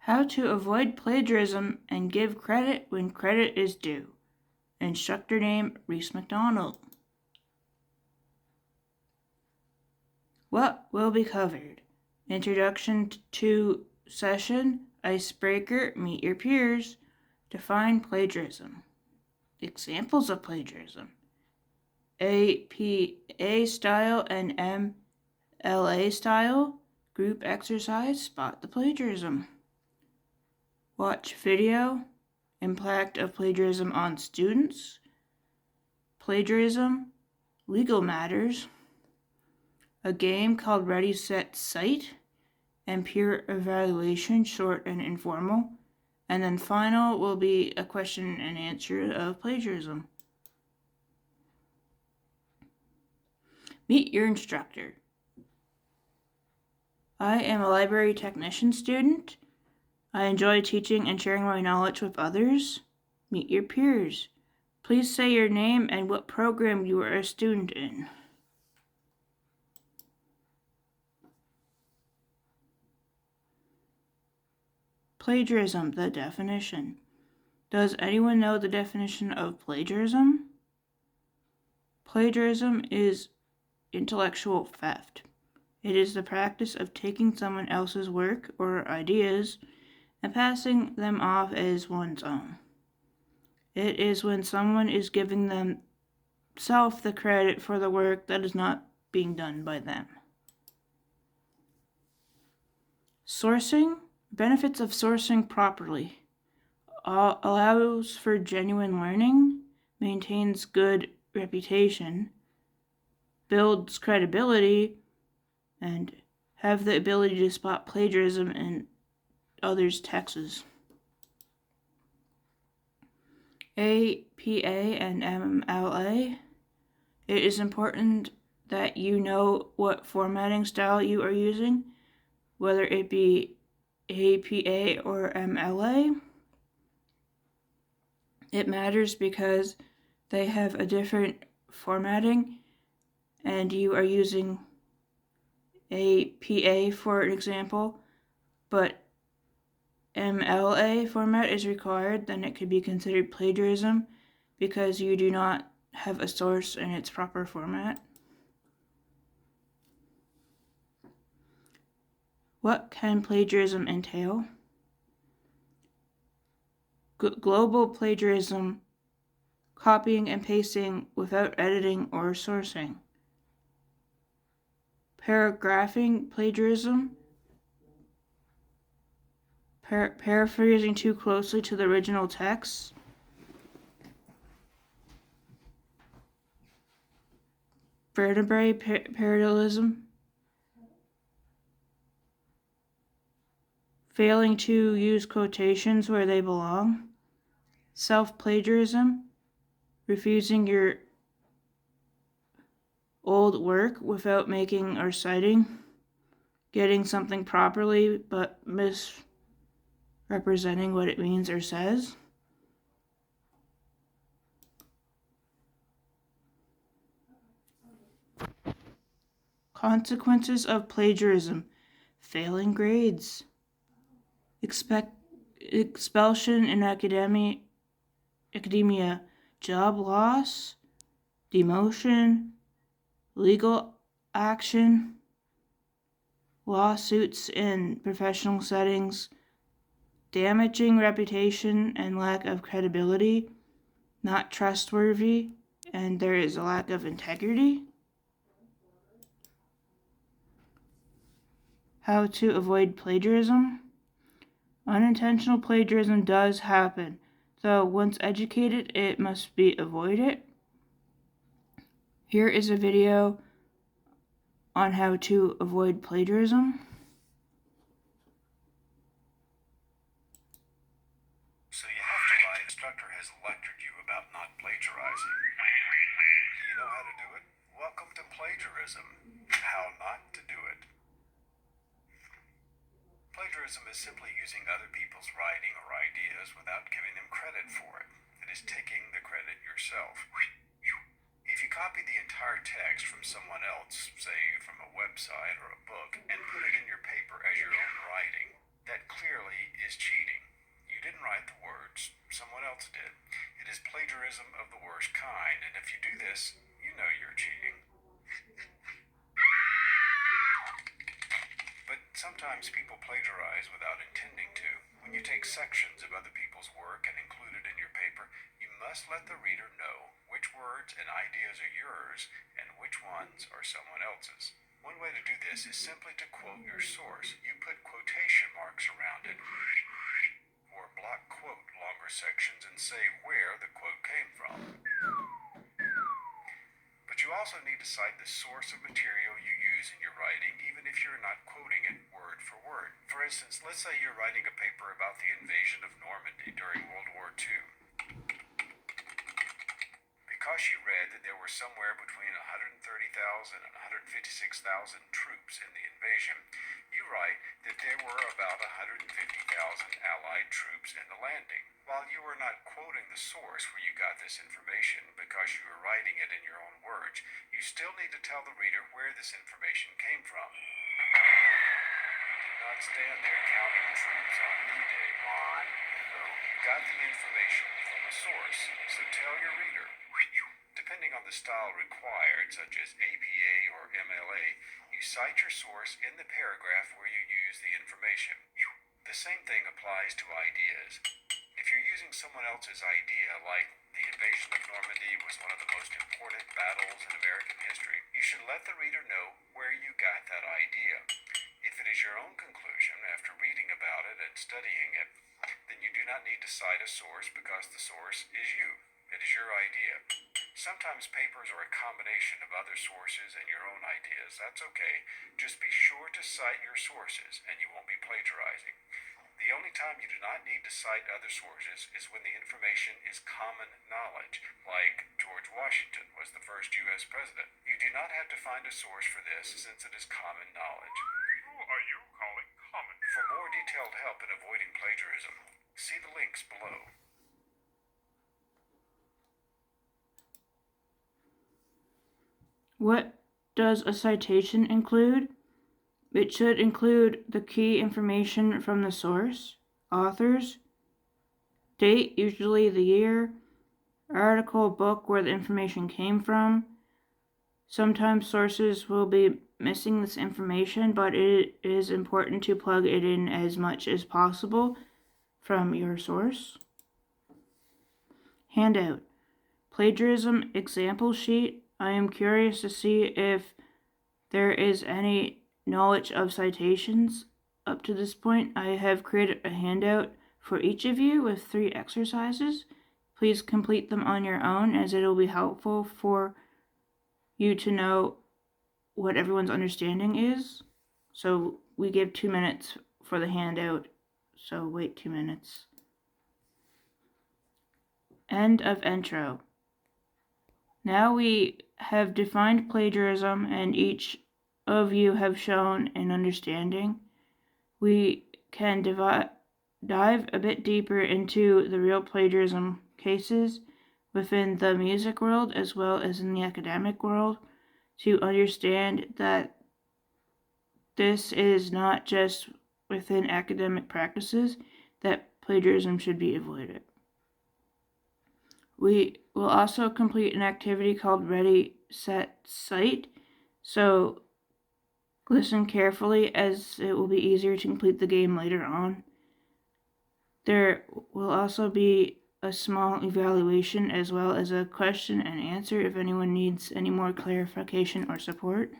How to avoid plagiarism and give credit when credit is due. Instructor name, Reece Macdonald. What will be covered? Introduction to session, icebreaker, meet your peers, define plagiarism. Examples of plagiarism: APA style and MLA style. Group exercise, spot the plagiarism. Watch video, impact of plagiarism on students. Plagiarism, legal matters. A game called Ready, Set, Cite, and peer evaluation, short and informal. And then final will be a question and answer of plagiarism. Meet your instructor. I am a library technician student. I enjoy teaching and sharing my knowledge with others. Meet your peers. Please say your name and what program you are a student in. Plagiarism, the definition. Does anyone know the definition of plagiarism? Plagiarism is intellectual theft. It is the practice of taking someone else's work or ideas and passing them off as one's own. It is when someone is giving themselves the credit for the work that is not being done by them. Sourcing. Benefits of sourcing properly. Allows for genuine learning, maintains good reputation, builds credibility, and have the ability to spot plagiarism in others' texts. APA and MLA. It is important that you know what formatting style you are using, whether it be APA or MLA. It matters because they have a different formatting, and you are using APA for an example, but MLA format is required, then it could be considered plagiarism because you do not have a source in its proper format. What can plagiarism entail? Global plagiarism, copying and pasting without editing or sourcing. Paragraphing plagiarism, paraphrasing too closely to the original text. Vertebrae parallelism, failing to use quotations where they belong. Self-plagiarism, refusing your old work without making or citing. Getting something properly but misrepresenting what it means or says. Consequences of plagiarism: failing grades, expulsion in academia, job loss, demotion, legal action, lawsuits in professional settings, damaging reputation and lack of credibility, not trustworthy, and there is a lack of integrity. How to avoid plagiarism? Unintentional plagiarism does happen, though once educated, it must be avoided. Here is a video on how to avoid plagiarism. So you have to lie. The instructor has lectured you about not plagiarizing. Do you know how to do it? Welcome to plagiarism. How not to do it. Plagiarism is simply using other people's writing or ideas without giving them credit for it. It is taking the credit yourself. If you copy the entire text from someone else, say from a website or a book, and put it in your paper as your own writing, that clearly is if you do this, you know you're cheating. But sometimes people plagiarize without intending to. When you take sections of other people's work and include it in your paper, you must let the reader know which words and ideas are yours and which ones are someone else's. One way to do this is simply to quote your source. You put quotation marks around it, or block quote longer sections and say where the quote came from. But you also need to cite the source of material you use in your writing, even if you're not quoting it word for word. For instance, let's say you're writing a paper about the invasion of Normandy during World War II. Because you read that there were somewhere between 130,000 and 156,000 troops in the invasion, you write that there were about 150,000 Allied troops in the landing. While you are not quoting the source where you got this information because you are writing it in your own words, you still need to tell the reader where this information came from. You did not stand there counting troops on D-Day. No, you got the information from a source, so tell your reader. Depending on the style required, such as APA or MLA, you cite your source in the paragraph where you use the information. The same thing applies to ideas. If you're using someone else's idea, like the invasion of Normandy was one of the most important battles in American history, you should let the reader know where you got that idea. If it is your own conclusion after reading about it and studying it, then you do not need to cite a source because the source is you. It is your idea. Sometimes papers are a combination of other sources and your own ideas. That's okay. Just be sure to cite your sources and you won't be plagiarizing. The only time you do not need to cite other sources is when the information is common knowledge, like George Washington was the first U.S. president. You do not have to find a source for this since it is common knowledge. Who are you calling common? For more detailed help in avoiding plagiarism, see the links below. What does a citation include? It should include the key information from the source, authors, date, usually the year, article, book where the information came from. Sometimes sources will be missing this information, but it is important to plug it in as much as possible from your source. Handout. Plagiarism example sheet. I am curious to see if there is any knowledge of citations up to this point. I have created a handout for each of you with 3 exercises. Please complete them on your own, as it will be helpful for you to know what everyone's understanding is. So we give 2 minutes for the handout, so wait 2 minutes. End of intro. Now we have defined plagiarism and each of you have shown an understanding. We can dive a bit deeper into the real plagiarism cases within the music world as well as in the academic world to understand that this is not just within academic practices that plagiarism should be avoided. We will also complete an activity called Ready, Set, Cite. So listen carefully as it will be easier to complete the game later on. There will also be a small evaluation as well as a question and answer if anyone needs any more clarification or support.